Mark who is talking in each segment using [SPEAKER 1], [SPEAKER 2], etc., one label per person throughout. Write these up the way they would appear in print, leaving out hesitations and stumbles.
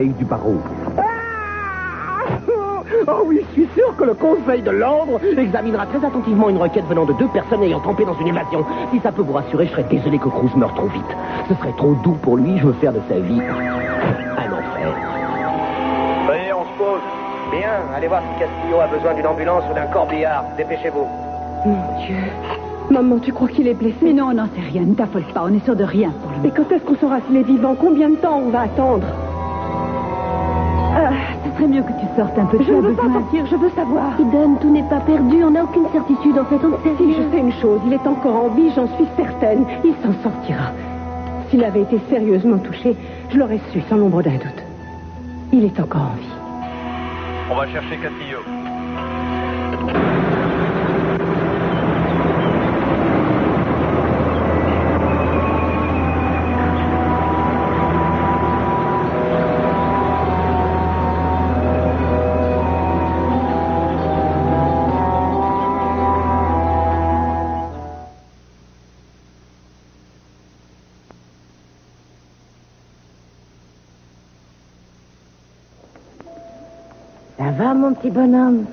[SPEAKER 1] du barreau.
[SPEAKER 2] Oh oui, je suis sûr que le Conseil de l'Ordre examinera très attentivement une requête venant de 2 personnes ayant trempé dans une évasion. Si ça peut vous rassurer, je serais désolé que Cruz meure trop vite. Ce serait trop doux pour lui, je veux faire de sa vie un enfer.
[SPEAKER 3] Voyez, on se pose. Bien, allez voir si Castillo a besoin d'une ambulance ou d'un corbillard. Dépêchez-vous.
[SPEAKER 4] Mon Dieu. Maman, tu crois qu'il est blessé?
[SPEAKER 5] Mais non, on n'en sait rien. Ne t'affole pas, on est sûr de rien pour lui.
[SPEAKER 4] Mais quand est-ce qu'on saura s'il est vivant? Combien de temps on va attendre?
[SPEAKER 5] Ce serait mieux que tu sortes un peu.
[SPEAKER 4] Je ne veux pas sortir, je veux savoir.
[SPEAKER 6] Eden, tout n'est pas perdu, on n'a aucune certitude en fait, on ne sait
[SPEAKER 4] Si,
[SPEAKER 6] rien.
[SPEAKER 4] je sais une chose, il est encore en vie, j'en suis certaine. Il s'en sortira. S'il avait été sérieusement touché, je l'aurais su sans l'ombre d'un doute. Il est encore en vie.
[SPEAKER 3] On va chercher Castillo.
[SPEAKER 6] Ça va, mon petit bonhomme?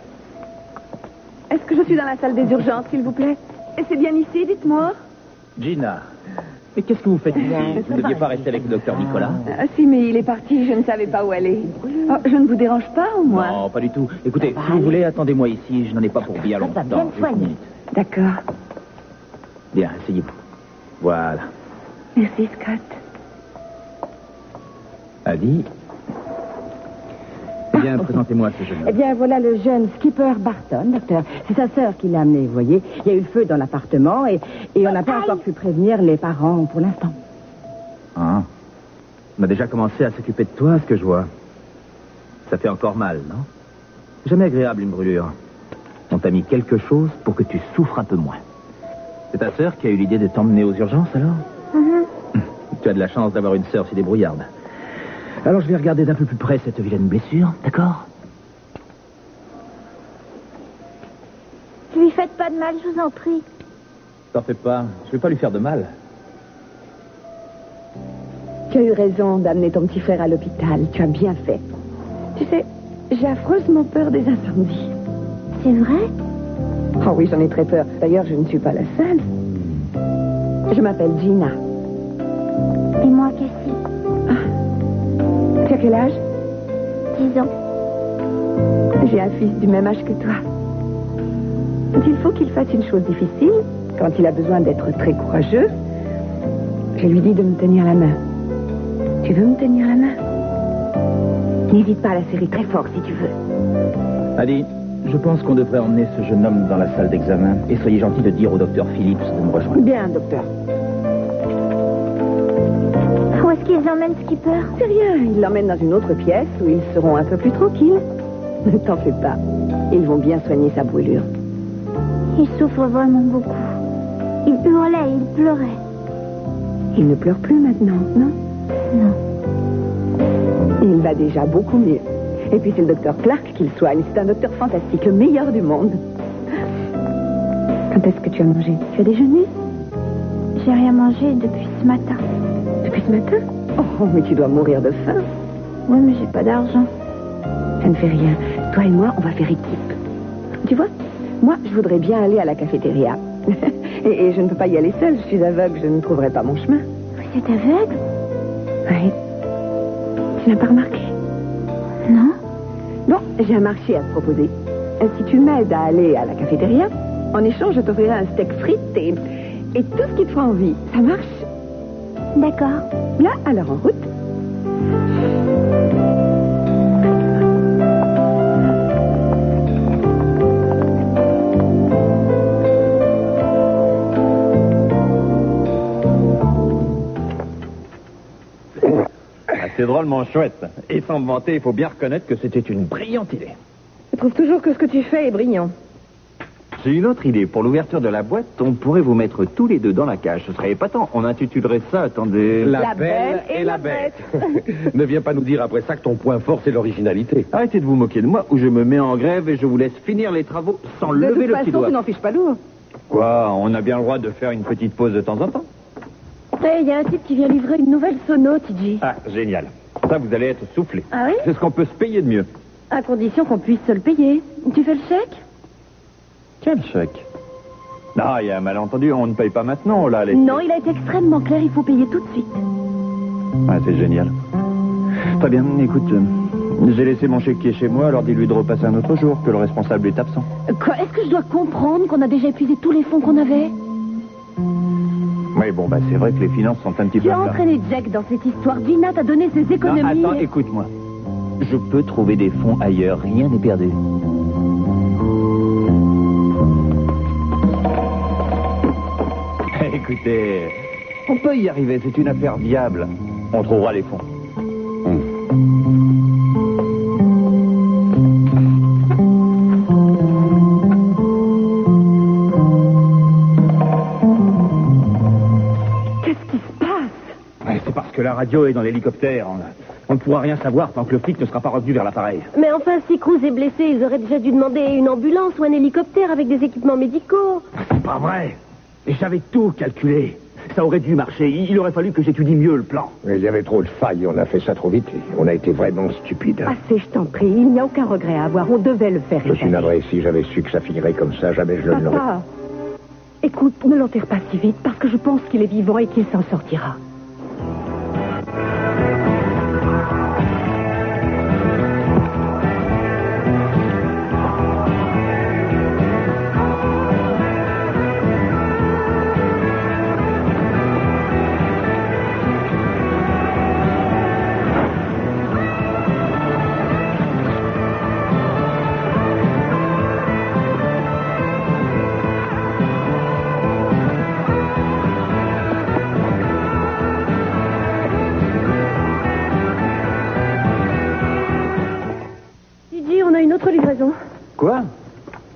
[SPEAKER 4] Est-ce que je suis dans la salle des urgences, s'il vous plaît? C'est bien ici, dites-moi.
[SPEAKER 1] Gina, mais qu'est-ce que vous faites ici? Vous ne deviez pas rester avec le docteur Nicolas?
[SPEAKER 4] Ah, si, mais il est parti, je ne savais pas où aller. Oh, je ne vous dérange pas, au moins?
[SPEAKER 1] Non, pas du tout. Écoutez, si vous voulez, attendez-moi ici. Je n'en ai pas pour bien longtemps.
[SPEAKER 6] bien
[SPEAKER 1] Juste
[SPEAKER 6] soigné.
[SPEAKER 1] une minute.
[SPEAKER 4] D'accord.
[SPEAKER 1] Bien, asseyez-vous. Voilà.
[SPEAKER 4] Merci, Scott.
[SPEAKER 1] Adi. Eh bien, présentez-moi ce jeune homme.
[SPEAKER 5] Eh bien, voilà le jeune skipper Barton, docteur. C'est sa sœur qui l'a amené, vous voyez. Il y a eu le feu dans l'appartement et on n'a pas encore pu prévenir les parents pour l'instant.
[SPEAKER 1] Ah. On a déjà commencé à s'occuper de toi, ce que je vois. Ça fait encore mal, non? Jamais agréable, une brûlure. On t'a mis quelque chose pour que tu souffres un peu moins. C'est ta sœur qui a eu l'idée de t'emmener aux urgences, alors? Tu as de la chance d'avoir une sœur si débrouillarde. Alors, je vais regarder d'un peu plus près cette vilaine blessure, d'accord?
[SPEAKER 6] Ne lui faites pas de mal, je vous en prie.
[SPEAKER 1] T'en fais pas. Je vais pas lui faire de mal.
[SPEAKER 4] Tu as eu raison d'amener ton petit frère à l'hôpital. Tu as bien fait. Tu sais, j'ai affreusement peur des incendies.
[SPEAKER 6] C'est vrai?
[SPEAKER 4] Oh oui, j'en ai très peur. D'ailleurs, je ne suis pas la seule. Je m'appelle Gina.
[SPEAKER 6] Et moi, Cassie?
[SPEAKER 4] Tu as quel âge?
[SPEAKER 6] 10 ans.
[SPEAKER 4] J'ai un fils du même âge que toi. Il faut qu'il fasse une chose difficile, quand il a besoin d'être très courageux, je lui dis de me tenir la main. Tu veux me tenir la main? N'hésite pas à la serrer très fort si tu veux.
[SPEAKER 1] Adi, je pense qu'on devrait emmener ce jeune homme dans la salle d'examen. Et soyez gentil de dire au docteur Phillips de me rejoindre.
[SPEAKER 4] Bien, docteur.
[SPEAKER 6] Où est-ce qu'ils emmènent Skipper?
[SPEAKER 4] C'est rien, ils l'emmènent dans une autre pièce où ils seront un peu plus tranquilles. Ne t'en fais pas. Ils vont bien soigner sa brûlure.
[SPEAKER 6] Il souffre vraiment beaucoup. Il hurlait, il pleurait.
[SPEAKER 4] Il ne pleure plus maintenant, non?
[SPEAKER 6] Non.
[SPEAKER 4] Il va déjà beaucoup mieux. Et puis c'est le docteur Clark qui le soigne. C'est un docteur fantastique, le meilleur du monde. Quand est-ce que tu as mangé? Tu as déjeuné?
[SPEAKER 6] J'ai rien mangé depuis ce matin.
[SPEAKER 4] Depuis ce matin? Oh, mais tu dois mourir de faim.
[SPEAKER 6] Oui, mais j'ai pas d'argent.
[SPEAKER 4] Ça ne fait rien. Toi et moi, on va faire équipe. Tu vois, moi, je voudrais bien aller à la cafétéria. et je ne peux pas y aller seule. Je suis aveugle, je ne trouverai pas mon chemin.
[SPEAKER 6] Vous êtes aveugle?
[SPEAKER 4] Oui. Tu n'as pas remarqué?
[SPEAKER 6] Non.
[SPEAKER 4] Bon, j'ai un marché à te proposer. Si tu m'aides à aller à la cafétéria, en échange, je t'offrirai un steak frites et tout ce qui te fera envie. Ça marche?
[SPEAKER 6] D'accord.
[SPEAKER 4] Bien, alors en route.
[SPEAKER 7] C'est drôlement chouette. Et sans me vanter, il faut bien reconnaître que c'était une brillante idée.
[SPEAKER 4] Je trouve toujours que ce que tu fais est brillant.
[SPEAKER 7] J'ai une autre idée. Pour l'ouverture de la boîte, on pourrait vous mettre tous les deux dans la cage. Ce serait épatant. On intitulerait ça, attendez...
[SPEAKER 2] La Belle et la Bête. Ne viens pas nous dire après ça que ton point fort, c'est l'originalité.
[SPEAKER 7] Arrêtez de vous moquer de moi ou je me mets en grève et je vous laisse finir les travaux sans lever le petit doigt.
[SPEAKER 4] Tu n'en fiches pas lourd.
[SPEAKER 7] Quoi? On a bien le droit de faire une petite pause de temps en temps.
[SPEAKER 6] Il y a un type qui vient livrer une nouvelle sono, TJ.
[SPEAKER 7] Ah, génial. Ça, vous allez être soufflé.
[SPEAKER 5] Ah oui?
[SPEAKER 7] C'est ce qu'on peut se payer de mieux.
[SPEAKER 5] À condition qu'on puisse se le payer. Tu fais le chèque?
[SPEAKER 7] Quel chèque? Non, il y a un malentendu, on ne paye pas maintenant, là.
[SPEAKER 5] Non, il a été extrêmement clair, il faut payer tout de suite.
[SPEAKER 7] Ouais, c'est génial. Très bien, écoute, j'ai laissé mon chéquier chez moi, alors dis-lui de repasser un autre jour, que le responsable est absent.
[SPEAKER 5] Quoi? Est-ce que je dois comprendre qu'on a déjà épuisé tous les fonds qu'on avait?
[SPEAKER 7] Oui, bon, bah c'est vrai que les finances sont un petit peu...
[SPEAKER 5] Tu as entraîné Jack dans cette histoire. Gina t'a donné ses économies.
[SPEAKER 1] Non, attends, écoute-moi. Je peux trouver des fonds ailleurs, rien n'est perdu. Écoutez, on peut y arriver, c'est une affaire viable. On trouvera les fonds.
[SPEAKER 4] Qu'est-ce qui se passe?
[SPEAKER 1] Ouais, c'est parce que la radio est dans l'hélicoptère. On ne pourra rien savoir tant que le flic ne sera pas revenu vers l'appareil.
[SPEAKER 5] Mais enfin, si Cruz est blessé, ils auraient déjà dû demander une ambulance ou un hélicoptère avec des équipements médicaux.
[SPEAKER 1] C'est pas vrai. Et j'avais tout calculé. Ça aurait dû marcher. Il aurait fallu que j'étudie mieux le plan.
[SPEAKER 2] Mais il y avait trop de failles, on a fait ça trop vite. Et on a été vraiment stupides.
[SPEAKER 4] Assez, je t'en prie. Il n'y a aucun regret à avoir. On devait le faire.
[SPEAKER 2] Je suis navré, si j'avais su que ça finirait comme ça, jamais je ne l'aurais.
[SPEAKER 4] Papa, écoute, ne l'enterre pas si vite, parce que je pense qu'il est vivant et qu'il s'en sortira.
[SPEAKER 5] Autre livraison.
[SPEAKER 7] Quoi?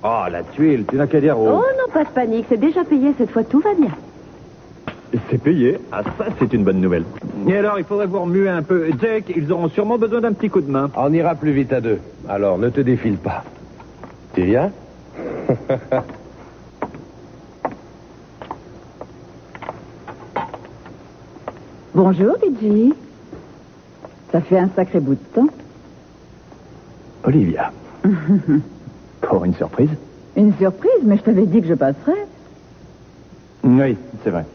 [SPEAKER 7] Oh, la tuile, tu n'as qu'à dire...
[SPEAKER 5] Oh non, pas de panique, c'est déjà payé cette fois, tout va bien.
[SPEAKER 7] C'est payé? Ah, ça, c'est une bonne nouvelle. Et alors, il faudrait vous remuer un peu. Jack, ils auront sûrement besoin d'un petit coup de main.
[SPEAKER 8] On ira plus vite à deux. Alors, ne te défile pas. Tu viens?
[SPEAKER 5] Bonjour, Luigi. Ça fait un sacré bout de temps.
[SPEAKER 7] Olivia. Pour une surprise?
[SPEAKER 5] Une surprise, mais je t'avais dit que je passerais.
[SPEAKER 7] Oui, c'est vrai.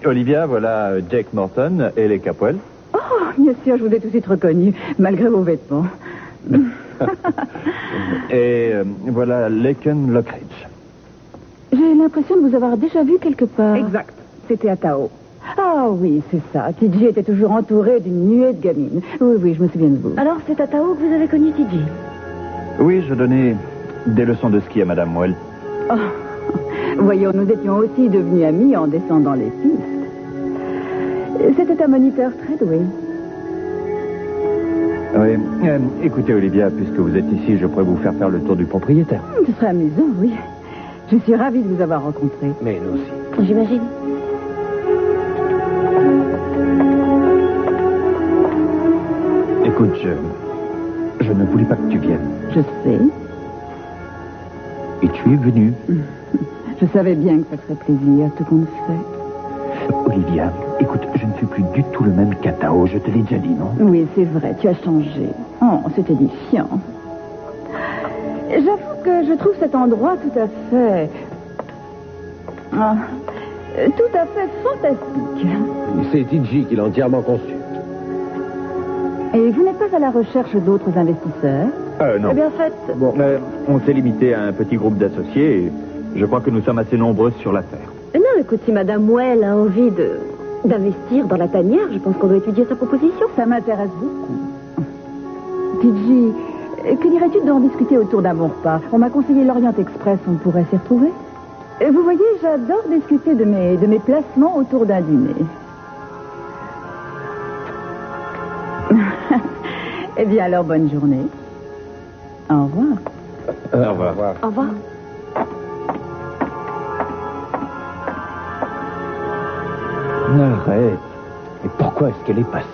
[SPEAKER 7] Olivia, voilà Jack Morton et les Capwell.
[SPEAKER 5] Oh, bien sûr, je vous ai tout de suite reconnu, malgré vos vêtements.
[SPEAKER 7] Et voilà Laken Lockridge.
[SPEAKER 5] J'ai l'impression de vous avoir déjà vu quelque part.
[SPEAKER 4] Exact. C'était à Tao.
[SPEAKER 5] Ah oui, c'est ça. TJ était toujours entouré d'une nuée de gamines. Oui, oui, je me souviens de vous. Alors, c'est à Tao que vous avez connu TJ?
[SPEAKER 7] Oui, je donnais des leçons de ski à Madame Well.
[SPEAKER 5] Oh, voyons, nous étions aussi devenus amis en descendant les pistes. C'était un moniteur très doué.
[SPEAKER 7] Oui. Écoutez, Olivia, puisque vous êtes ici, je pourrais vous faire faire le tour du propriétaire.
[SPEAKER 5] Ce serait amusant, oui. Je suis ravie de vous avoir rencontré.
[SPEAKER 2] Mais nous aussi.
[SPEAKER 5] J'imagine.
[SPEAKER 7] Écoute, je ne voulais pas que tu viennes.
[SPEAKER 5] Je sais.
[SPEAKER 7] Et tu es venue.
[SPEAKER 5] Je savais bien que ça ferait plaisir, tout compte fait.
[SPEAKER 7] Olivia, écoute, je ne suis plus du tout le même qu'Atao, je te l'ai déjà dit, non?
[SPEAKER 5] Oui, c'est vrai, tu as changé. Oh, c'est édifiant. J'avoue que je trouve cet endroit tout à fait fantastique.
[SPEAKER 8] C'est TJ qui l'a entièrement conçu.
[SPEAKER 5] Et vous n'êtes pas à la recherche d'autres investisseurs?
[SPEAKER 7] Non.
[SPEAKER 5] Eh bien, faites.
[SPEAKER 7] Bon, on s'est limité à un petit groupe d'associés et je crois que nous sommes assez nombreux sur l'affaire.
[SPEAKER 5] Non, écoute, si Madame Well a envie d'investir dans la tanière, je pense qu'on doit étudier sa proposition. Ça m'intéresse beaucoup. TJ, que dirais-tu d'en discuter autour d'un bon repas? On m'a conseillé l'Orient Express, on pourrait s'y retrouver. Vous voyez, j'adore discuter de mes placements autour d'un dîner. Eh bien, alors, bonne journée. Au revoir.
[SPEAKER 7] Au revoir.
[SPEAKER 5] Au revoir.
[SPEAKER 7] Arrête. Mais pourquoi est-ce qu'elle est passée?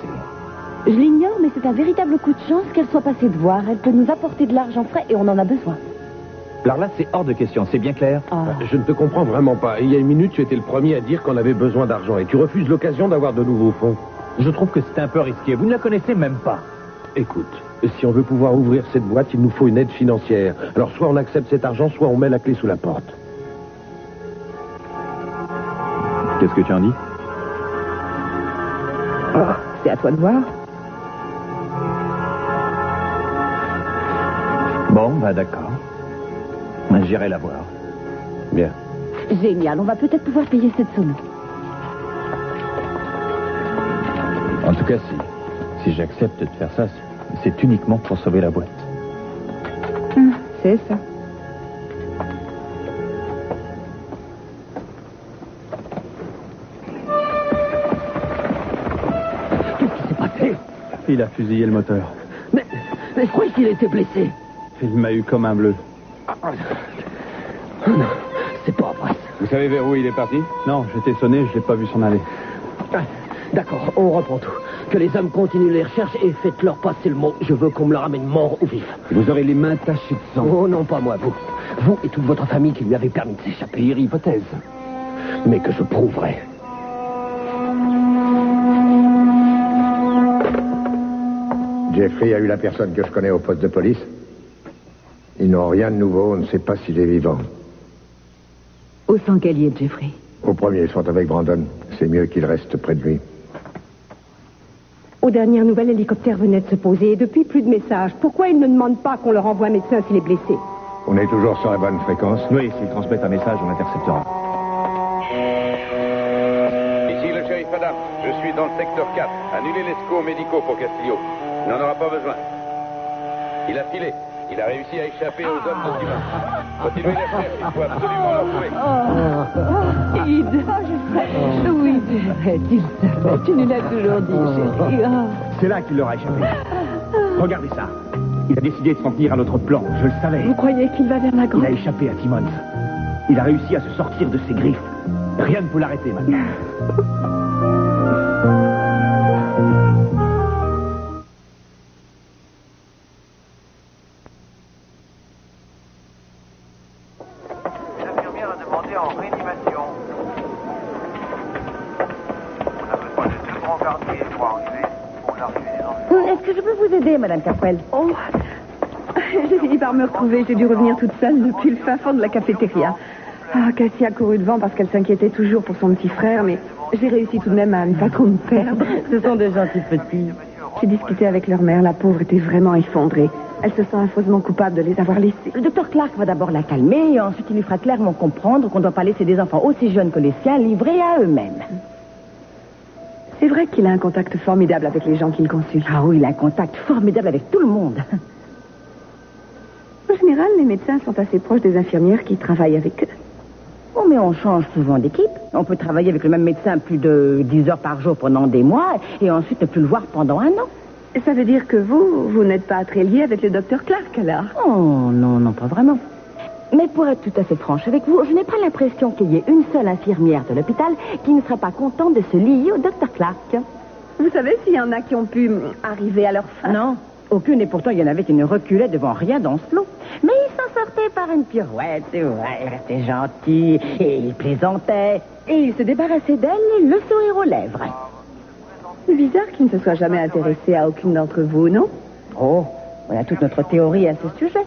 [SPEAKER 5] Je l'ignore, mais c'est un véritable coup de chance qu'elle soit passée de voir. Elle peut nous apporter de l'argent frais et on en a besoin.
[SPEAKER 1] Alors là, c'est hors de question, c'est bien clair?
[SPEAKER 8] Je ne te comprends vraiment pas. Il y a une minute, tu étais le premier à dire qu'on avait besoin d'argent et tu refuses l'occasion d'avoir de nouveaux fonds.
[SPEAKER 1] Je trouve que c'est un peu risqué. Vous ne la connaissez même pas.
[SPEAKER 8] Écoute, si on veut pouvoir ouvrir cette boîte, il nous faut une aide financière. Alors soit on accepte cet argent, soit on met la clé sous la porte.
[SPEAKER 7] Qu'est-ce que tu en dis?
[SPEAKER 4] C'est à toi de voir.
[SPEAKER 7] Bon, bah d'accord. J'irai la voir.
[SPEAKER 8] Bien.
[SPEAKER 5] Génial, on va peut-être pouvoir payer cette somme.
[SPEAKER 7] En tout cas, si j'accepte de faire ça, c'est uniquement pour sauver la boîte.
[SPEAKER 4] C'est ça.
[SPEAKER 2] Qu'est-ce qui s'est passé?
[SPEAKER 7] Il a fusillé le moteur.
[SPEAKER 2] Mais je croyais qu'il était blessé.
[SPEAKER 7] Il m'a eu comme un bleu.
[SPEAKER 2] Oh non, c'est pas vrai.
[SPEAKER 7] Vous savez vers où il est parti? Non, j'étais sonné, je l'ai pas vu s'en aller.
[SPEAKER 2] D'accord, on reprend tout. Que les hommes continuent les recherches et faites-leur passer le mot. Je veux qu'on me le ramène mort ou vif.
[SPEAKER 8] Vous aurez les mains tachées de sang.
[SPEAKER 2] Oh non, pas moi, vous. Vous et toute votre famille qui lui avez permis de s'échapper.
[SPEAKER 8] Pire hypothèse.
[SPEAKER 2] Mais que je prouverai.
[SPEAKER 9] Jeffrey a eu la personne que je connais au poste de police. Ils n'ont rien de nouveau, on ne sait pas s'il est vivant.
[SPEAKER 5] Où sont qu'elle y est, Jeffrey?
[SPEAKER 9] Au premier, ils sont avec Brandon. C'est mieux qu'il reste près de lui.
[SPEAKER 4] Aux dernières nouvelles, l'hélicoptère venait de se poser et depuis, plus de messages. Pourquoi ils ne demandent pas qu'on leur envoie un médecin s'il est blessé?
[SPEAKER 9] On est toujours sur la bonne fréquence.
[SPEAKER 7] Oui, s'il transmet un message, on l'interceptera.
[SPEAKER 10] Ici le shérif Adam. Je suis dans le secteur 4. Annulez les secours médicaux pour Castillo. Il n'en aura pas besoin. Il a filé. Il a réussi à échapper aux hommes de Simon. Continuez les recherches, il faut absolument le retrouver.
[SPEAKER 5] Id, oui, tu le savais, tu nous l'as toujours dit, chérie.
[SPEAKER 1] C'est là qu'il leur a échappé. Regardez ça. Il a décidé de s'en tenir à notre plan, je le savais.
[SPEAKER 4] Vous croyez qu'il va vers la
[SPEAKER 1] Il
[SPEAKER 4] grande?
[SPEAKER 1] a échappé à Timmons. Il a réussi à se sortir de ses griffes. Rien ne peut l'arrêter maintenant.
[SPEAKER 3] L'infirmière a demandé en réanimation. On a besoin de 2 grands quartiers pour arriver. On a reçu des enfants.
[SPEAKER 5] Est-ce que je peux vous aider, Madame Capwell?
[SPEAKER 4] Oh, j'ai fini par me retrouver. J'ai dû revenir toute seule depuis le fin fond de la cafétéria. Ah, Cassie a couru devant parce qu'elle s'inquiétait toujours pour son petit frère, mais j'ai réussi tout de même à ne pas trop me perdre.
[SPEAKER 5] Ce sont de gentils petits.
[SPEAKER 4] J'ai discuté avec leur mère. La pauvre était vraiment effondrée. Elle se sent affreusement coupable de les avoir laissés.
[SPEAKER 5] Le docteur Clark va d'abord la calmer et ensuite il lui fera clairement comprendre qu'on ne doit pas laisser des enfants aussi jeunes que les siens livrés à eux-mêmes.
[SPEAKER 4] C'est vrai qu'il a un contact formidable avec les gens qu'il consulte.
[SPEAKER 5] Ah oui, il a un contact formidable avec tout le monde.
[SPEAKER 4] En général, les médecins sont assez proches des infirmières qui travaillent avec eux.
[SPEAKER 5] Oh, mais on change souvent d'équipe. On peut travailler avec le même médecin plus de 10 heures par jour pendant des mois et ensuite ne plus le voir pendant un an.
[SPEAKER 4] Et ça veut dire que vous n'êtes pas très lié avec le docteur Clark, alors?
[SPEAKER 5] Oh, non, pas vraiment. Mais pour être tout à fait franche avec vous, je n'ai pas l'impression qu'il y ait une seule infirmière de l'hôpital qui ne serait pas contente de se lier au docteur Clark.
[SPEAKER 4] Vous savez s'il y en a qui ont pu arriver à leur fin?
[SPEAKER 5] Non, aucune, et pourtant il y en avait qui ne reculaient devant rien dans ce lot. Mais il s'en sortait par une pirouette, ouais, il restait gentil, et il plaisantait, et il se débarrassait d'elle, le sourire aux lèvres.
[SPEAKER 4] C'est bizarre qu'il ne se soit jamais intéressé à aucune d'entre vous, non?
[SPEAKER 5] Oh, on a toute notre théorie à ce sujet.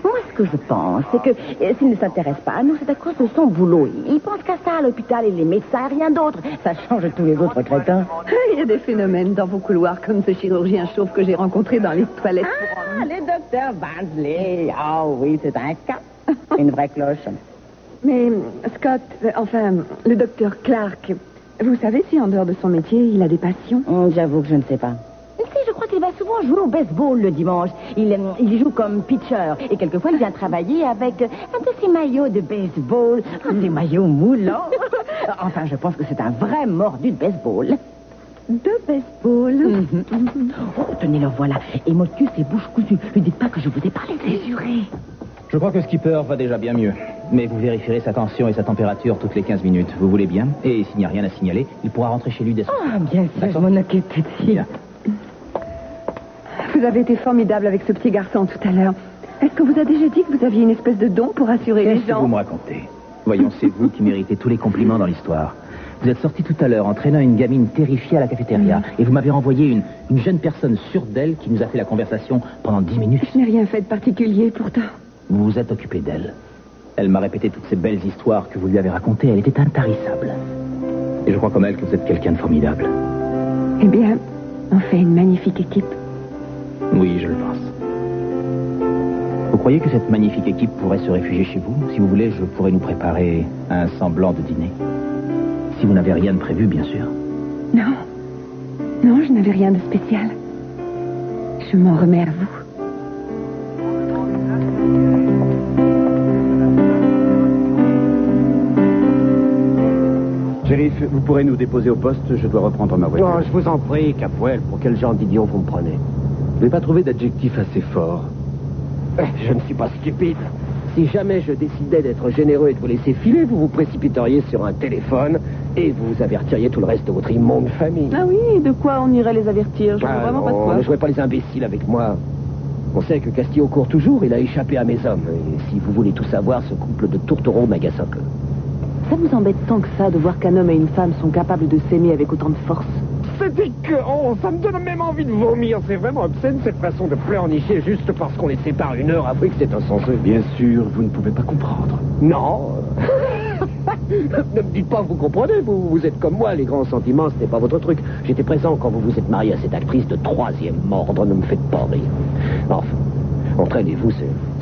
[SPEAKER 5] Moi, ce que je pense, c'est que s'il ne s'intéresse pas à nous, c'est à cause de son boulot. Il pense qu'à ça à l'hôpital et les médecins, rien d'autre. Ça change tous les autres crétins.
[SPEAKER 4] Il y a des phénomènes dans vos couloirs, comme ce chirurgien chauve que j'ai rencontré dans les toilettes.
[SPEAKER 5] Ah, le docteur Barnsley. Ah oui, c'est un cas. Une vraie cloche.
[SPEAKER 4] Mais Scott, le docteur Clark, vous savez si en dehors de son métier, il a des passions?
[SPEAKER 5] J'avoue que je ne sais pas. Si, je crois qu'il va souvent jouer au baseball le dimanche. Il joue comme pitcher. Et quelquefois, il vient travailler avec un de ces maillots de baseball. Des maillots moulants. Enfin, je pense que c'est un vrai mordu de baseball.
[SPEAKER 4] De baseball?
[SPEAKER 5] Oh, tenez, le voilà. Et Motus et bouche cousue. Lui dites pas que je vous ai parlé, c'est juré.
[SPEAKER 1] Je crois que Skipper va déjà bien mieux. Mais vous vérifierez sa tension et sa température toutes les 15 minutes. Vous voulez bien? Et s'il n'y a rien à signaler, il pourra rentrer chez lui dès ce soir.
[SPEAKER 5] Ah, bien sûr, je m'en occupe tout de suite.
[SPEAKER 4] Vous avez été formidable avec ce petit garçon tout à l'heure. Est-ce que vous a déjà dit que vous aviez une espèce de don pour assurer les gens?
[SPEAKER 1] Qu'est-ce que vous me racontez? Voyons, c'est vous qui méritez tous les compliments dans l'histoire. Vous êtes sorti tout à l'heure, entraînant une gamine terrifiée à la cafétéria. Et vous m'avez renvoyé une jeune personne sûre d'elle qui nous a fait la conversation pendant 10 minutes.
[SPEAKER 4] Je n'ai rien fait de particulier, pourtant.
[SPEAKER 1] Vous vous êtes occupé d'elle. Elle m'a répété toutes ces belles histoires que vous lui avez racontées. Elle était intarissable. Et je crois comme elle que vous êtes quelqu'un de formidable.
[SPEAKER 4] Eh bien, on fait une magnifique équipe.
[SPEAKER 1] Oui, je le pense. Vous croyez que cette magnifique équipe pourrait se réfugier chez vous? Si vous voulez, je pourrais nous préparer un semblant de dîner. Si vous n'avez rien de prévu, bien sûr.
[SPEAKER 4] Non. Non, je n'avais rien de spécial. Je m'en remets à vous.
[SPEAKER 11] Shérif, vous pourrez nous déposer au poste, je dois reprendre ma voiture.
[SPEAKER 2] Oh, je vous en prie, Capwell, pour quel genre d'idiot vous me prenez?
[SPEAKER 8] Je n'ai pas trouvé d'adjectif assez fort.
[SPEAKER 2] Je ne suis pas stupide. Si jamais je décidais d'être généreux et de vous laisser filer, vous vous précipiteriez sur un téléphone et vous avertiriez tout le reste de votre immonde famille.
[SPEAKER 5] Ah oui, de quoi on irait les avertir? Je vois vraiment pas de quoi.
[SPEAKER 2] Ne jouez pas les imbéciles avec moi. On sait que Castillo court toujours, il a échappé à mes hommes. Et si vous voulez tout savoir, ce couple de tourtereaux m'agace un peu.
[SPEAKER 5] Ça vous embête tant que ça de voir qu'un homme et une femme sont capables de s'aimer avec autant de force?
[SPEAKER 2] C'est écœurant, ça me donne même envie de vomir. C'est vraiment obscène cette façon de pleurnicher juste parce qu'on les sépare une heure. Avouez que c'est insensé.
[SPEAKER 8] Bien sûr, vous ne pouvez pas comprendre.
[SPEAKER 2] Non. Ne me dites pas que vous comprenez, vous êtes comme moi, les grands sentiments, ce n'est pas votre truc. J'étais présent quand vous vous êtes marié à cette actrice de 3e ordre, ne me faites pas rire. Enfin, entraînez-vous,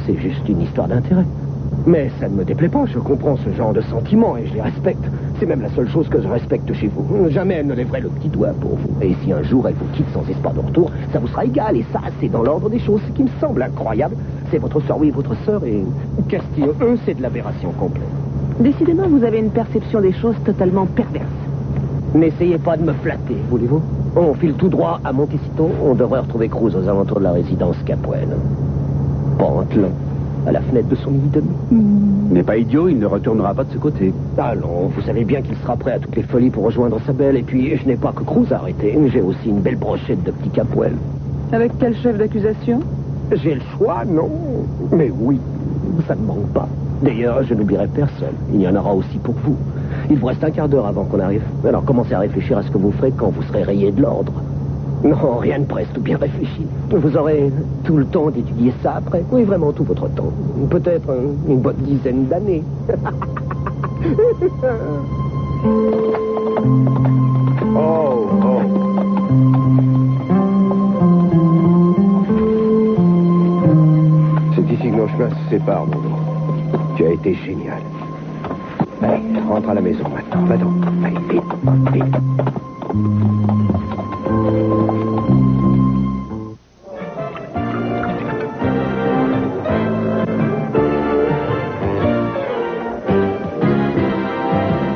[SPEAKER 2] c'est juste une histoire d'intérêt. Mais ça ne me déplaît pas, je comprends ce genre de sentiments et je les respecte. C'est même la seule chose que je respecte chez vous. Jamais elle ne lèverait le petit doigt pour vous. Et si un jour elle vous quitte sans espoir de retour, ça vous sera égal. Et ça, c'est dans l'ordre des choses. Ce qui me semble incroyable, c'est votre sœur, oui, votre sœur et Castillo, eux, c'est de l'aberration complète.
[SPEAKER 5] Décidément, vous avez une perception des choses totalement perverse.
[SPEAKER 2] N'essayez pas de me flatter, voulez-vous? On file tout droit à Montecito, on devrait retrouver Cruz aux alentours de la résidence Capwell. Pantelon, à la fenêtre de son lit-demi.
[SPEAKER 11] Il n'est pas idiot, il ne retournera pas de ce côté.
[SPEAKER 2] Allons, vous savez bien qu'il sera prêt à toutes les folies pour rejoindre sa belle. Et puis, je n'ai pas que Cruz à arrêter, j'ai aussi une belle brochette de petits Capwell.
[SPEAKER 5] Avec quel chef d'accusation?
[SPEAKER 2] J'ai le choix, non? Mais oui, ça ne manque pas. D'ailleurs, je n'oublierai personne. Il y en aura aussi pour vous. Il vous reste un quart d'heure avant qu'on arrive. Alors commencez à réfléchir à ce que vous ferez quand vous serez rayé de l'ordre. Non, rien de presse, tout bien réfléchi. Vous aurez tout le temps d'étudier ça après. Oui, vraiment tout votre temps. Peut-être une bonne dizaine d'années.
[SPEAKER 11] Oh.
[SPEAKER 2] C'est ici que nos chemins se séparent, mon nom. Tu as été génial. Allez, rentre à la maison maintenant. Va donc. Allez, vite, vite.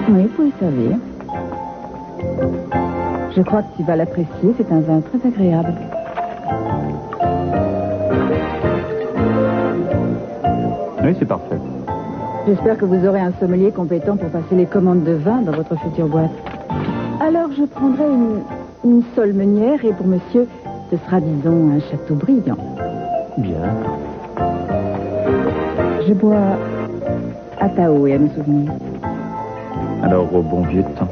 [SPEAKER 5] Oui, vous pouvez servir. Je crois que tu vas l'apprécier. C'est un vin très agréable.
[SPEAKER 7] Oui, c'est parfait.
[SPEAKER 5] J'espère que vous aurez un sommelier compétent pour passer les commandes de vin dans votre future boîte. Alors, je prendrai une seule meunière et pour monsieur, ce sera, disons, un château brillant.
[SPEAKER 7] Bien.
[SPEAKER 5] Je bois à Tao et à mes souvenirs.
[SPEAKER 7] Alors, au bon vieux temps.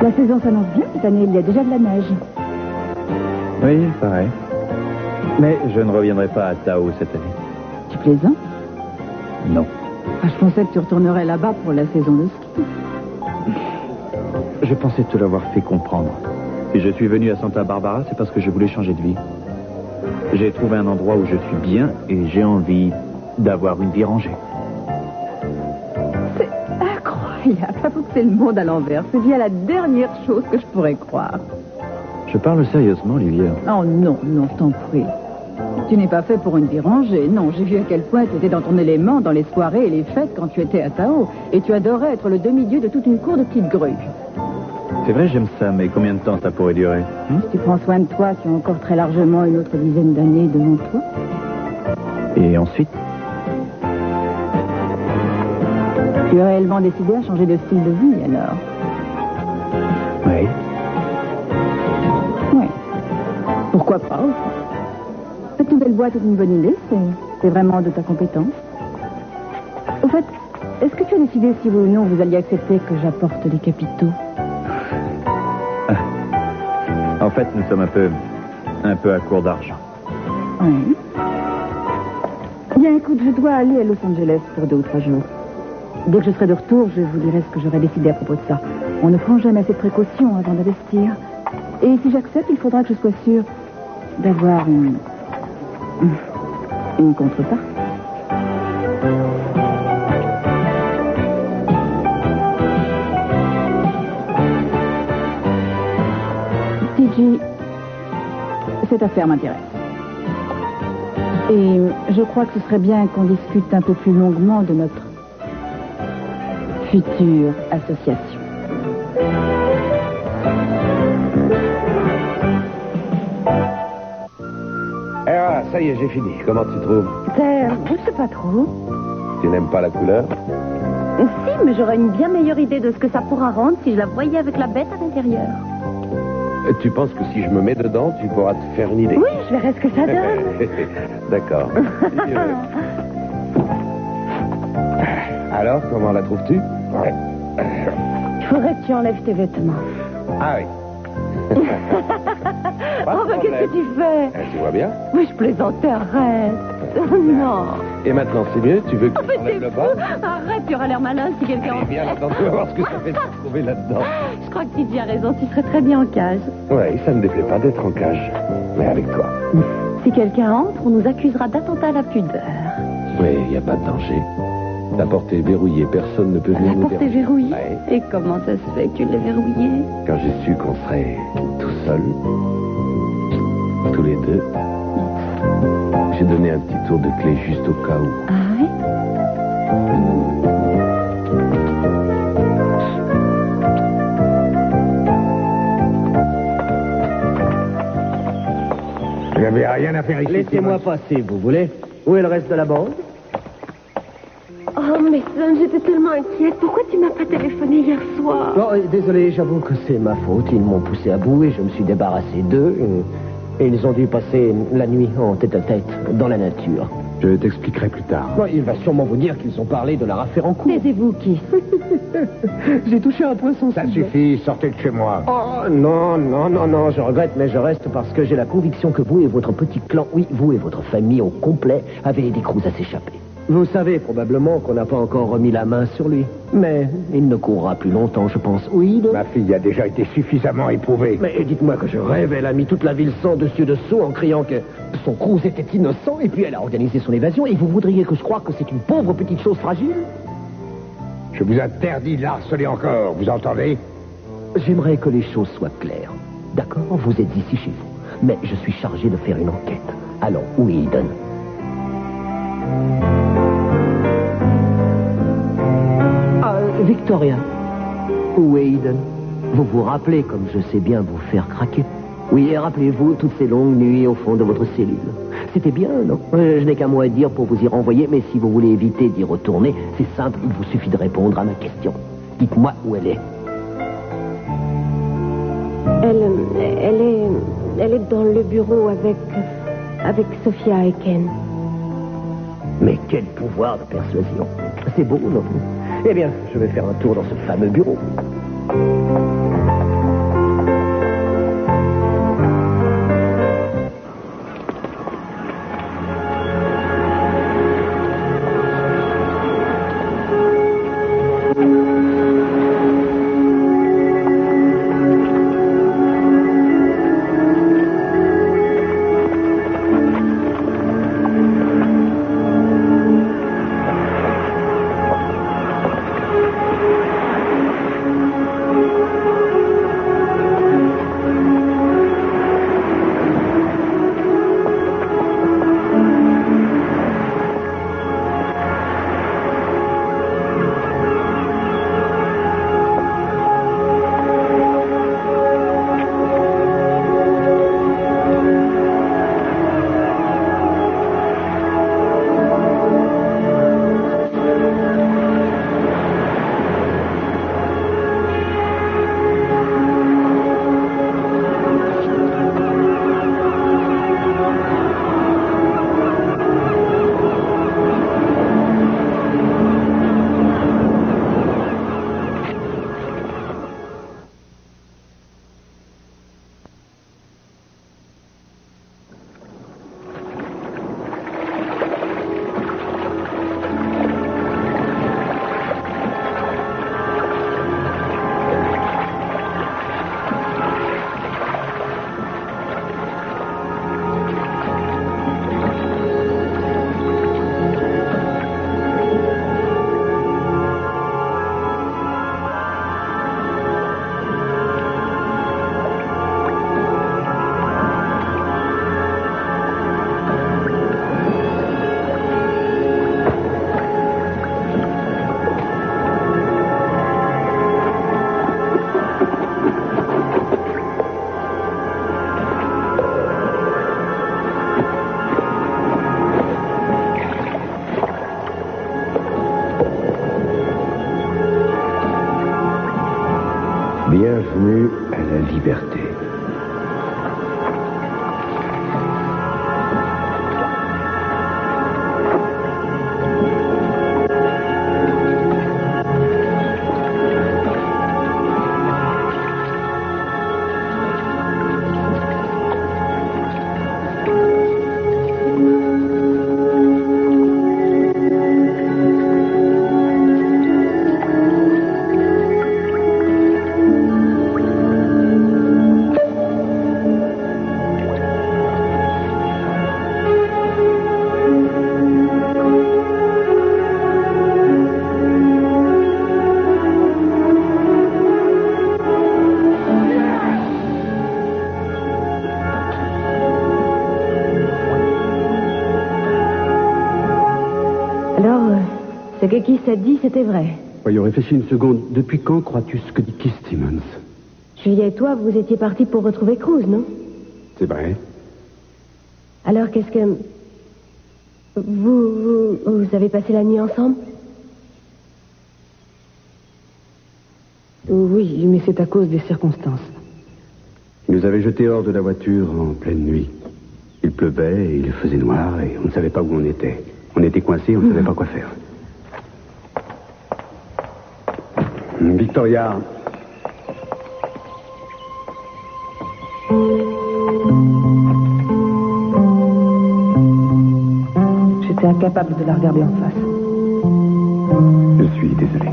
[SPEAKER 5] La saison s'annonce bien cette année, il y a déjà de la neige.
[SPEAKER 7] Oui, pareil. Mais je ne reviendrai pas à Tao cette année.
[SPEAKER 5] Tu plaisantes?
[SPEAKER 7] Non.
[SPEAKER 5] Ah, je pensais que tu retournerais là-bas pour la saison de ski.
[SPEAKER 7] Je pensais te l'avoir fait comprendre. Si je suis venu à Santa Barbara, c'est parce que je voulais changer de vie. J'ai trouvé un endroit où je suis bien et j'ai envie d'avoir une vie rangée.
[SPEAKER 5] C'est incroyable. J'avoue que c'est le monde à l'envers. C'est bien la dernière chose que je pourrais croire.
[SPEAKER 7] Je parle sérieusement, Olivia.
[SPEAKER 5] Oh non, non, je t'en prie. Tu n'es pas fait pour une vie rangée. Non, j'ai vu à quel point tu étais dans ton élément dans les soirées et les fêtes quand tu étais à Tao. Et tu adorais être le demi-dieu de toute une cour de petites grues.
[SPEAKER 7] C'est vrai, j'aime ça, mais combien de temps ça pourrait durer?
[SPEAKER 5] Si tu prends soin de toi, tu as encore très largement une autre dizaine d'années devant toi.
[SPEAKER 7] Et ensuite?
[SPEAKER 5] Tu as réellement décidé à changer de style de vie, alors?
[SPEAKER 7] Oui.
[SPEAKER 5] Oui. Pourquoi pas, au fond? Cette nouvelle boîte est une bonne idée, c'est vraiment de ta compétence. Au fait, est-ce que tu as décidé si oui ou non vous alliez accepter que j'apporte des capitaux?
[SPEAKER 7] En fait, nous sommes un peu à court d'argent.
[SPEAKER 5] Oui. Bien, écoute, je dois aller à Los Angeles pour 2 ou 3 jours. Dès que je serai de retour, je vous dirai ce que j'aurai décidé à propos de ça. On ne prend jamais assez de précautions avant d'investir. Et si j'accepte, il faudra que je sois sûre d'avoir une contrepartie. TJ, cette affaire m'intéresse. Et je crois que ce serait bien qu'on discute un peu plus longuement de notre future association.
[SPEAKER 8] Ah, ça y est, j'ai fini. Comment tu trouves?
[SPEAKER 5] Je sais pas trop.
[SPEAKER 8] Tu n'aimes pas la couleur?
[SPEAKER 5] Si, mais j'aurais une bien meilleure idée de ce que ça pourra rendre si je la voyais avec la bête à l'intérieur.
[SPEAKER 8] Tu penses que si je me mets dedans, tu pourras te faire une idée?
[SPEAKER 5] Oui, je verrai ce que ça donne.
[SPEAKER 8] D'accord. Alors, comment la trouves-tu?
[SPEAKER 5] Il faudrait que tu enlèves tes vêtements.
[SPEAKER 8] Ah oui.
[SPEAKER 5] Oh, mais qu'est-ce que tu fais?
[SPEAKER 8] Tu vois bien?
[SPEAKER 5] Oui, je plaisantais, arrête. Non.
[SPEAKER 8] Et maintenant, c'est mieux? Tu veux que je enlève le bas?
[SPEAKER 5] Arrête, tu auras l'air malin si quelqu'un...
[SPEAKER 8] Eh bien, attends, tu vas voir ce que ça fait de se trouver là-dedans.
[SPEAKER 5] Je crois que Titi a raison, tu serais très bien en cage.
[SPEAKER 8] Oui, ça ne me déplaît pas d'être en cage. Mais avec toi.
[SPEAKER 5] Si quelqu'un entre, on nous accusera d'attentat à la pudeur.
[SPEAKER 8] Oui, il n'y a pas de danger. La porte est verrouillée, personne ne peut venir nous déranger.
[SPEAKER 5] La porte est verrouillée?
[SPEAKER 8] Ouais.
[SPEAKER 5] Et comment ça se fait que tu l'as verrouillée?
[SPEAKER 8] Quand j'ai su qu'on serait tout seuls, tous les deux, j'ai donné un petit tour de clé juste au cas où.
[SPEAKER 5] Ah oui?
[SPEAKER 9] Vous n'avez rien à faire ici.
[SPEAKER 2] Laissez-moi passer, vous voulez? Où est le reste de la bande?
[SPEAKER 12] Oh, mais Son, j'étais tellement inquiète. Pourquoi tu m'as pas téléphoné hier soir?
[SPEAKER 2] Non, désolé, j'avoue que c'est ma faute. Ils m'ont poussé à bout et je me suis débarrassé d'eux. Et ils ont dû passer la nuit en tête-à-tête, dans la nature.
[SPEAKER 8] Je t'expliquerai plus tard.
[SPEAKER 2] Non, il va sûrement vous dire qu'ils ont parlé de leur affaire en cours.
[SPEAKER 5] Taisez-vous, qui?
[SPEAKER 2] J'ai touché un poisson.
[SPEAKER 9] Ça suffit, sortez de chez moi.
[SPEAKER 2] Oh, non, je regrette, mais je reste parce que j'ai la conviction que vous et votre petit clan, oui, vous et votre famille au complet, avez aidé Cruz à s'échapper. Vous savez probablement qu'on n'a pas encore remis la main sur lui. Mais il ne courra plus longtemps, je pense. Oui,
[SPEAKER 9] Ma fille a déjà été suffisamment éprouvée.
[SPEAKER 2] Mais dites-moi que je rêve, elle a mis toute la ville sans dessus-dessous en criant que son Cruz était innocent et puis elle a organisé son évasion et vous voudriez que je croie que c'est une pauvre petite chose fragile?
[SPEAKER 9] Je vous interdis de la harceler encore, vous entendez?
[SPEAKER 2] J'aimerais que les choses soient claires. D'accord, vous êtes ici chez vous. Mais je suis chargé de faire une enquête. Allons, où est Eden? Victoria, où est Eden? Vous vous rappelez comme je sais bien vous faire craquer. Oui, et rappelez-vous toutes ces longues nuits au fond de votre cellule. C'était bien, non? Je n'ai qu'un mot à dire pour vous y renvoyer, mais si vous voulez éviter d'y retourner, c'est simple, il vous suffit de répondre à ma question. Dites-moi où elle est.
[SPEAKER 12] Elle est dans le bureau avec Sophia et Ken.
[SPEAKER 2] Mais quel pouvoir de persuasion. C'est beau, non? Eh bien, je vais faire un tour dans ce fameux bureau.
[SPEAKER 8] Bienvenue à la liberté.
[SPEAKER 5] Ce que Keith a dit, c'était vrai.
[SPEAKER 11] Voyons, réfléchis une seconde. Depuis quand crois-tu ce que dit Keith Simmons?
[SPEAKER 5] Julia et toi, vous étiez partis pour retrouver Cruz, non?
[SPEAKER 11] C'est vrai.
[SPEAKER 5] Alors, qu'est-ce que... Vous avez passé la nuit ensemble?
[SPEAKER 4] Oui, mais c'est à cause des circonstances.
[SPEAKER 11] Il nous avait jetés hors de la voiture en pleine nuit. Il pleuvait et il faisait noir et on ne savait pas où on était. On était coincés, on ne savait pas quoi faire. Victoria.
[SPEAKER 4] J'étais incapable de la regarder en face.
[SPEAKER 11] Je suis désolé.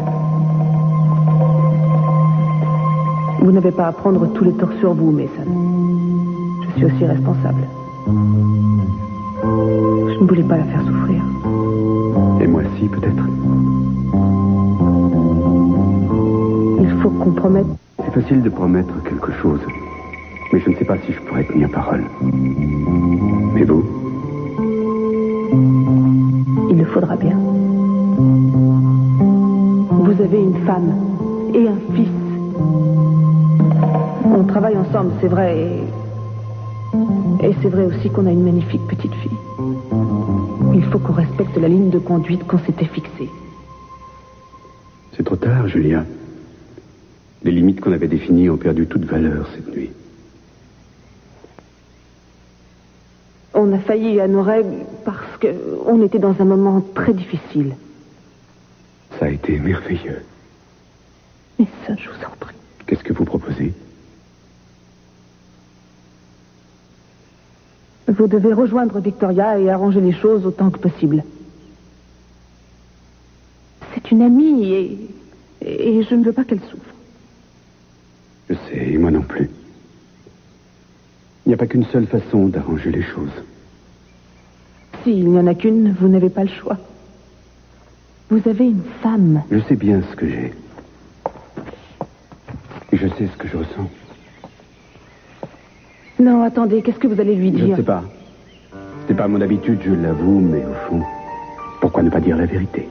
[SPEAKER 4] Vous n'avez pas à prendre tous les torts sur vous, Mason. Je suis aussi responsable. Je ne voulais pas la faire souffrir.
[SPEAKER 11] Et moi aussi, peut-être.
[SPEAKER 4] Il faut qu'on promette.
[SPEAKER 11] C'est facile de promettre quelque chose. Mais je ne sais pas si je pourrais tenir parole. Mais vous?
[SPEAKER 4] Il le faudra bien. Vous avez une femme et un fils. On travaille ensemble, c'est vrai. Et c'est vrai aussi qu'on a une magnifique petite fille. Il faut qu'on respecte la ligne de conduite qu'on s'était fixée.
[SPEAKER 11] C'est trop tard, Julia. Les limites qu'on avait définies ont perdu toute valeur cette nuit.
[SPEAKER 4] On a failli à nos règles parce qu'on était dans un moment très difficile.
[SPEAKER 11] Ça a été merveilleux.
[SPEAKER 4] Mais ça, je vous en prie.
[SPEAKER 11] Qu'est-ce que vous proposez?
[SPEAKER 4] Vous devez rejoindre Victoria et arranger les choses autant que possible. C'est une amie et je ne veux pas qu'elle souffre.
[SPEAKER 11] Je sais, et moi non plus. Il n'y a pas qu'une seule façon d'arranger les choses.
[SPEAKER 4] S'il n'y en a qu'une, vous n'avez pas le choix. Vous avez une femme.
[SPEAKER 11] Je sais bien ce que j'ai. Et je sais ce que je ressens.
[SPEAKER 4] Non, attendez, qu'est-ce que vous allez lui dire?
[SPEAKER 11] Je ne sais pas. Ce n'est pas mon habitude, je l'avoue, mais au fond, pourquoi ne pas dire la vérité?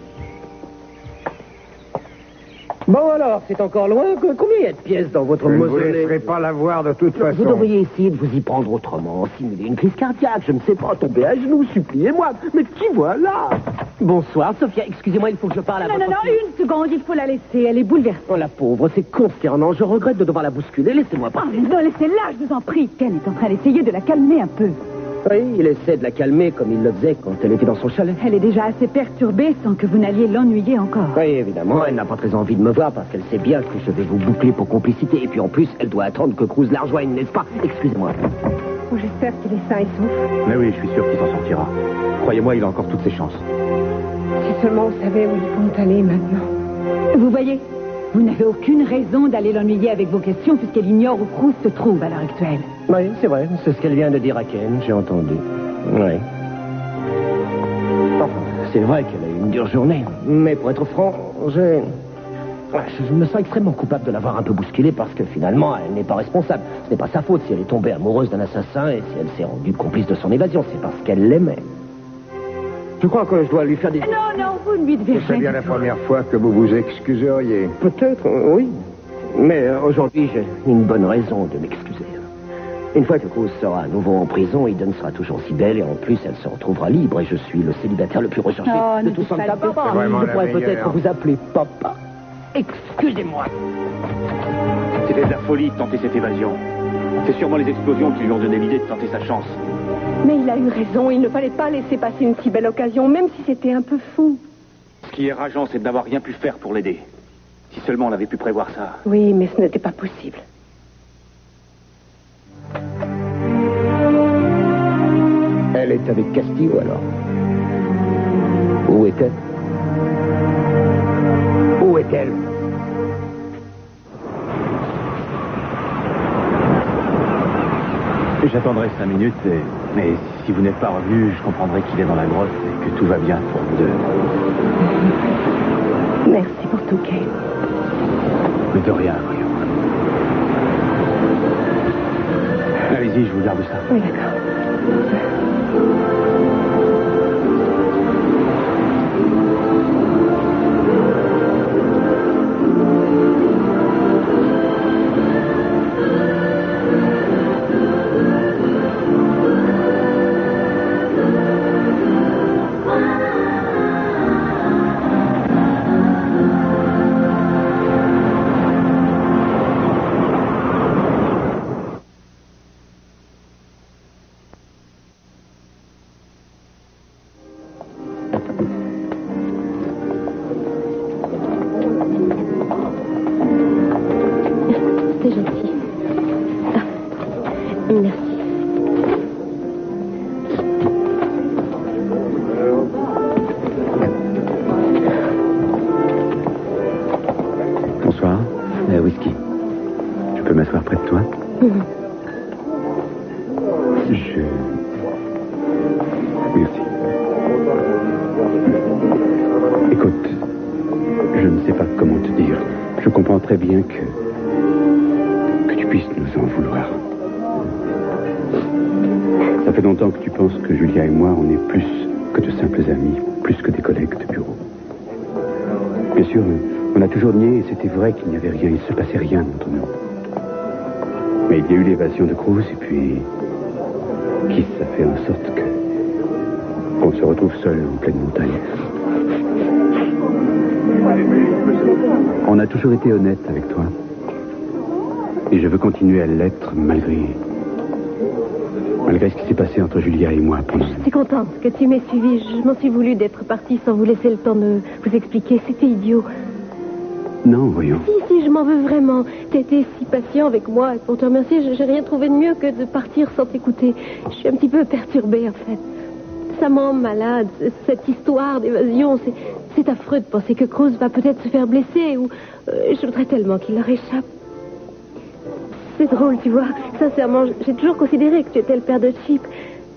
[SPEAKER 2] Bon alors, c'est encore loin. Combien il y a de pièces dans votre
[SPEAKER 9] Je ne vous
[SPEAKER 2] mausolée?
[SPEAKER 9] laisserai pas la voir de toute façon.
[SPEAKER 2] Vous devriez essayer de vous y prendre autrement. Simuler une crise cardiaque, je ne sais pas, tomber à genoux, suppliez-moi. Mais qui voilà? Bonsoir, Sophia. Excusez-moi, il faut que je parle à votre fille.
[SPEAKER 5] Une seconde, il faut la laisser. Elle est bouleversée.
[SPEAKER 2] Oh, la pauvre, c'est consternant. Je regrette de devoir la bousculer. Laissez-moi
[SPEAKER 5] Oh,
[SPEAKER 2] passer.
[SPEAKER 5] mais non, laissez-la, je vous en prie. Ken est en train d'essayer de la calmer un peu.
[SPEAKER 2] Oui, il essaie de la calmer comme il le faisait quand elle était dans son chalet.
[SPEAKER 5] Elle est déjà assez perturbée sans que vous n'alliez l'ennuyer encore.
[SPEAKER 2] Oui, évidemment, elle n'a pas très envie de me voir parce qu'elle sait bien que je vais vous boucler pour complicité. Et puis en plus, elle doit attendre que Cruz la rejoigne, n'est-ce pas? Excusez-moi.
[SPEAKER 12] Oh, j'espère qu'il est sain et sauf.
[SPEAKER 1] Mais oui, je suis sûr qu'il s'en sortira. Croyez-moi, il a encore toutes ses chances.
[SPEAKER 12] Si seulement on savait où ils vont aller maintenant.
[SPEAKER 5] Vous voyez, vous n'avez aucune raison d'aller l'ennuyer avec vos questions puisqu'elle ignore où Cruz se trouve à l'heure actuelle.
[SPEAKER 2] Oui, c'est vrai, c'est ce qu'elle vient de dire à Ken, j'ai entendu. Oui. Enfin, c'est vrai qu'elle a eu une dure journée. Mais pour être franc, je me sens extrêmement coupable de l'avoir un peu bousculée parce que finalement, elle n'est pas responsable. Ce n'est pas sa faute si elle est tombée amoureuse d'un assassin et si elle s'est rendue complice de son évasion. C'est parce qu'elle l'aimait. Je crois que je dois lui faire des...
[SPEAKER 5] Non, vous ne lui devez
[SPEAKER 9] Ce serait bien la première fois que vous vous excuseriez.
[SPEAKER 2] Peut-être, oui. Mais aujourd'hui, j'ai une bonne raison de m'excuser. Une fois que Cruz sera à nouveau en prison, Eden sera toujours si belle et en plus, elle se retrouvera libre et je suis le célibataire le plus recherché de tout Santa Barbara. Je pourrais peut-être vous appeler papa. Excusez-moi.
[SPEAKER 7] C'était de la folie de tenter cette évasion. C'est sûrement les explosions qui lui ont donné l'idée de tenter sa chance.
[SPEAKER 4] Mais il a eu raison, il ne fallait pas laisser passer une si belle occasion, même si c'était un peu fou.
[SPEAKER 7] Ce qui est rageant, c'est de n'avoir rien pu faire pour l'aider. Si seulement on avait pu prévoir ça.
[SPEAKER 4] Oui, mais ce n'était pas possible.
[SPEAKER 2] Elle est avec Castillo, alors. Où est-elle? Où est-elle?
[SPEAKER 11] J'attendrai 5 minutes, mais si vous n'êtes pas revenu, je comprendrai qu'il est dans la grotte et que tout va bien pour vous deux.
[SPEAKER 4] Merci pour tout, Kay.
[SPEAKER 11] Mais de rien, voyons. Allez-y, je vous garde ça.
[SPEAKER 4] Oui, d'accord.
[SPEAKER 11] Bien que tu puisses nous en vouloir. Ça fait longtemps que tu penses que Julia et moi, on est plus que de simples amis, plus que des collègues de bureau. Bien sûr, on a toujours nié et c'était vrai qu'il n'y avait rien, il ne se passait rien entre nous. Mais il y a eu l'évasion de Cruz et puis Kiss a fait en sorte qu'on se retrouve seul en pleine montagne. On a toujours été honnête avec toi. Et je veux continuer à l'être malgré ce qui s'est passé entre Julia et moi pendant...
[SPEAKER 5] Je suis contente que tu m'aies suivi. Je m'en suis voulu d'être partie sans vous laisser le temps de vous expliquer. C'était idiot.
[SPEAKER 11] Non, voyons.
[SPEAKER 5] Si, je m'en veux vraiment. T'étais si patient avec moi. Et pour te remercier, j'ai rien trouvé de mieux que de partir sans t'écouter. Je suis un petit peu perturbée, en fait. Ça me rend malade, cette histoire d'évasion. C'est affreux de penser que Cruz va peut-être se faire blesser ou... je voudrais tellement qu'il leur échappe. C'est drôle, tu vois. Sincèrement, j'ai toujours considéré que tu étais le père de Chip.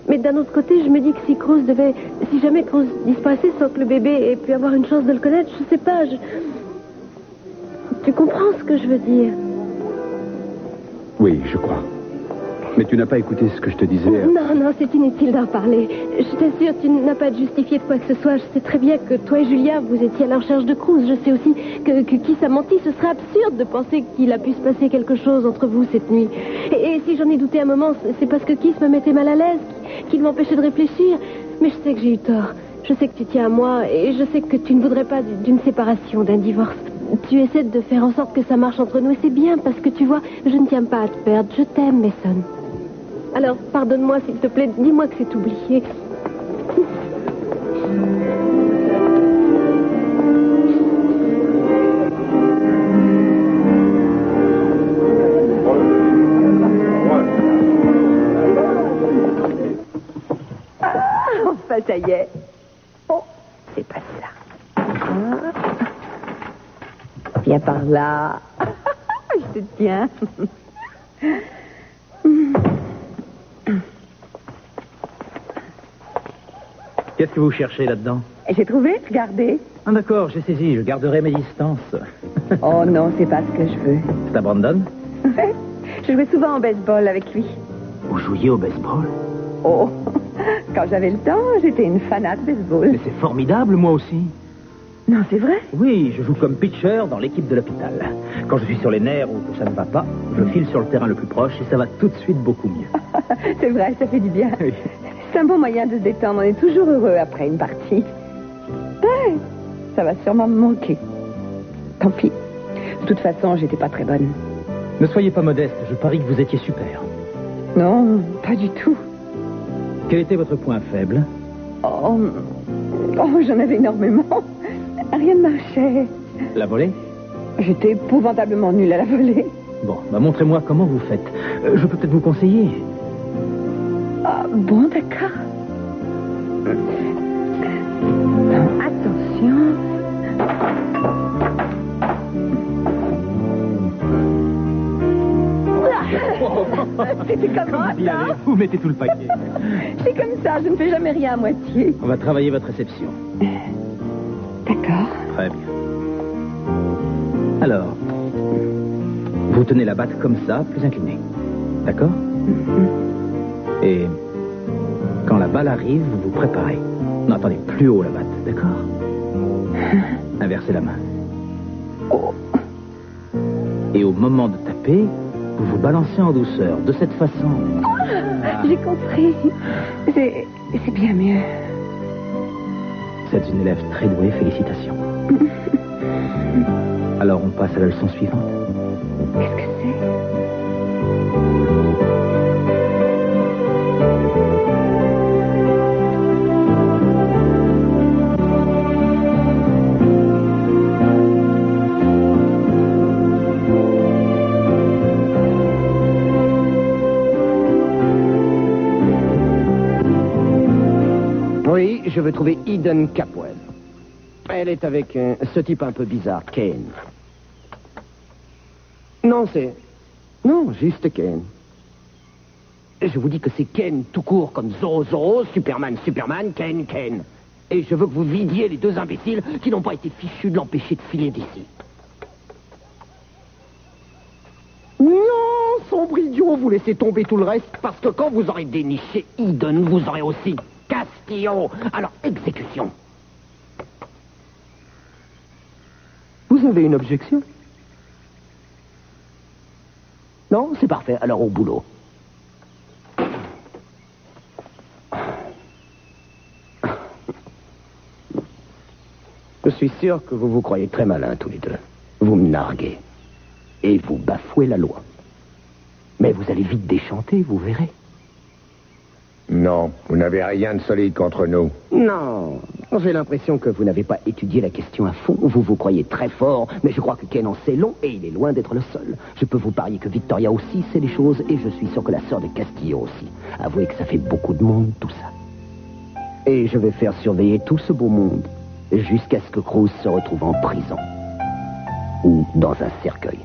[SPEAKER 5] Mais d'un autre côté, je me dis que si jamais Cruz disparaissait sans que le bébé ait pu avoir une chance de le connaître, je sais pas, Tu comprends ce que je veux dire?
[SPEAKER 11] Oui, je crois. Mais tu n'as pas écouté ce que je te disais.
[SPEAKER 5] Non, c'est inutile d'en parler. Je t'assure, tu n'as pas à te justifier de quoi que ce soit. Je sais très bien que toi et Julia, vous étiez à la recherche de Cruz. Je sais aussi que Kiss a menti. Ce serait absurde de penser qu'il a pu se passer quelque chose entre vous cette nuit. Et si j'en ai douté un moment, c'est parce que Kiss me mettait mal à l'aise, qu'il m'empêchait de réfléchir. Mais je sais que j'ai eu tort. Je sais que tu tiens à moi et je sais que tu ne voudrais pas d'une séparation, d'un divorce. Tu essaies de faire en sorte que ça marche entre nous et c'est bien parce que tu vois, je ne tiens pas à te perdre. Je t'aime, Mason. Alors, pardonne-moi, s'il te plaît, dis-moi que c'est oublié.
[SPEAKER 4] Enfin, ça y est. Oh, c'est pas ça. Viens par là. Je te tiens.
[SPEAKER 1] Qu'est-ce que vous cherchez là-dedans?
[SPEAKER 4] J'ai trouvé, regardez.
[SPEAKER 1] Ah d'accord, j'ai saisi, je garderai mes distances.
[SPEAKER 4] Oh non, c'est pas ce que je veux.
[SPEAKER 1] C'est à Brandon?
[SPEAKER 4] Ouais, je jouais souvent au baseball avec lui.
[SPEAKER 1] Vous jouiez au baseball?
[SPEAKER 4] Oh, quand j'avais le temps, j'étais une fanate baseball.
[SPEAKER 1] Mais c'est formidable, moi aussi.
[SPEAKER 4] Non, c'est vrai?
[SPEAKER 1] Oui, je joue comme pitcher dans l'équipe de l'hôpital. Quand je suis sur les nerfs ou que ça ne va pas, je file sur le terrain le plus proche et ça va tout de suite beaucoup mieux.
[SPEAKER 4] C'est vrai, ça fait du bien.
[SPEAKER 1] Oui.
[SPEAKER 4] C'est un bon moyen de se détendre. On est toujours heureux après une partie. Ouais, ça va sûrement me manquer. Tant pis. De toute façon, j'étais pas très bonne.
[SPEAKER 1] Ne soyez pas modeste, je parie que vous étiez super.
[SPEAKER 4] Non, pas du tout.
[SPEAKER 1] Quel était votre point faible?
[SPEAKER 4] Oh, j'en avais énormément. Rien ne marchait.
[SPEAKER 1] La volée?
[SPEAKER 4] J'étais épouvantablement nulle à la volée.
[SPEAKER 1] Bon, bah montrez-moi comment vous faites. Je peux peut-être vous conseiller.
[SPEAKER 4] Ah, bon, d'accord. Attention. C'était comment, ça?
[SPEAKER 1] Vous mettez tout le paquet.
[SPEAKER 4] C'est comme ça, je ne fais jamais rien à moitié.
[SPEAKER 1] On va travailler votre réception.
[SPEAKER 4] D'accord.
[SPEAKER 1] Très bien. Alors, vous tenez la batte comme ça, plus inclinée. D'accord? Et quand la balle arrive, vous vous préparez. Non, attendez, plus haut la batte, d'accord? Inversez la main. Et au moment de taper, vous vous balancez en douceur, de cette façon.
[SPEAKER 4] J'ai compris. C'est bien mieux.
[SPEAKER 1] Vous êtes une élève très douée, félicitations. Alors on passe à la leçon suivante.
[SPEAKER 4] Qu'est-ce que c'est?
[SPEAKER 2] Oui, je veux trouver Eden Capwell. Elle est avec ce type un peu bizarre, Kane. Non, juste Kane. Je vous dis que c'est Kane tout court, comme Zorro, Superman, Kane. Et je veux que vous vidiez les deux imbéciles qui n'ont pas été fichus de l'empêcher de filer d'ici. Non, sombre idiot, vous laissez tomber tout le reste, parce que quand vous aurez déniché Eden, vous aurez aussi Castillo. Alors, exécution. Vous avez une objection? Non, c'est parfait. Alors, au boulot. Je suis sûr que vous vous croyez très malins, tous les deux. Vous me narguez. Et vous bafouez la loi. Mais vous allez vite déchanter, vous verrez.
[SPEAKER 9] Non, vous n'avez rien de solide contre nous.
[SPEAKER 2] Non, j'ai l'impression que vous n'avez pas étudié la question à fond. Vous vous croyez très fort, mais je crois que Ken en sait long et il est loin d'être le seul. Je peux vous parier que Victoria aussi sait les choses et je suis sûr que la sœur de Castillo aussi. Avouez que ça fait beaucoup de monde, tout ça. Et je vais faire surveiller tout ce beau monde jusqu'à ce que Cruz se retrouve en prison ou dans un cercueil.